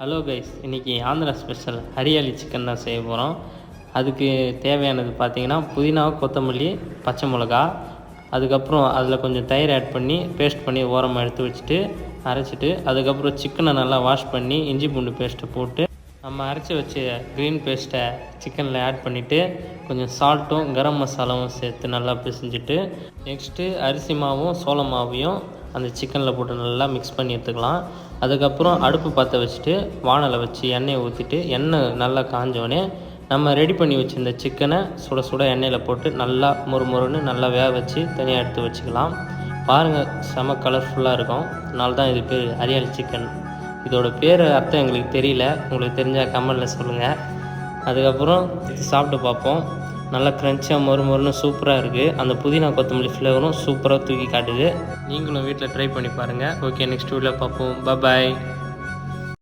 Hello guys, இன்றைக்கி Andhra special hariyali chicken தான் செய்ய போகிறோம். அதுக்கு தேவையானது பார்த்திங்கன்னா புதினா, கொத்தமல்லி, பச்சை மிளகா, அதுக்கப்புறம் அதில் கொஞ்சம் தயிர் ஆட் பண்ணி பேஸ்ட் பண்ணி ஓரமாக எடுத்து வச்சுட்டு அரைச்சிட்டு, அதுக்கப்புறம் சிக்கனை நல்லா வாஷ் பண்ணி இஞ்சி பூண்டு பேஸ்ட்டை போட்டு நம்ம அரைச்சி வச்ச க்ரீன் பேஸ்ட்டை சிக்கனில் ஆட் பண்ணிவிட்டு கொஞ்சம் சால்ட்டும் கரம் மசாலாவும் சேர்த்து நல்லா பிசைஞ்சிட்டு நெக்ஸ்ட்டு அரிசி மாவும் சோள மாவையும் அந்த சிக்கனில் போட்டு நல்லா மிக்ஸ் பண்ணி எடுத்துக்கலாம். அதுக்கப்புறம் அடுப்பு பற்ற வச்சுட்டு வானலை வச்சு எண்ணெயை ஊற்றிட்டு எண்ணெய் நல்லா காஞ்சோடனே நம்ம ரெடி பண்ணி வச்சுருந்த சிக்கனை சுட சுட எண்ணெயில் போட்டு நல்லா மொறுன்னு நல்லா வேக வச்சு தனியாக எடுத்து வச்சுக்கலாம். பாருங்கள், செம கலர்ஃபுல்லாக இருக்கும். அதனால தான் இது பேர் ஹரியாலி சிக்கன். இதோட பேர் அர்த்தம் எங்களுக்கு தெரியல, உங்களுக்கு தெரிஞ்சால் கமெண்டில் சொல்லுங்கள். அதுக்கப்புறம் சாப்பிட்டு பார்ப்போம். நல்லா க்ரன்ச்சியாக மொறுன்னு சூப்பராக இருக்குது. அந்த புதினா கொத்தமல்லி ஃப்ளேவரும் சூப்பராக தூக்கி காட்டுது. நீங்களும் வீட்டில் ட்ரை பண்ணி பாருங்கள். ஓகே, நெக்ஸ்ட் வீடியோவில் பார்ப்போம். பாய்.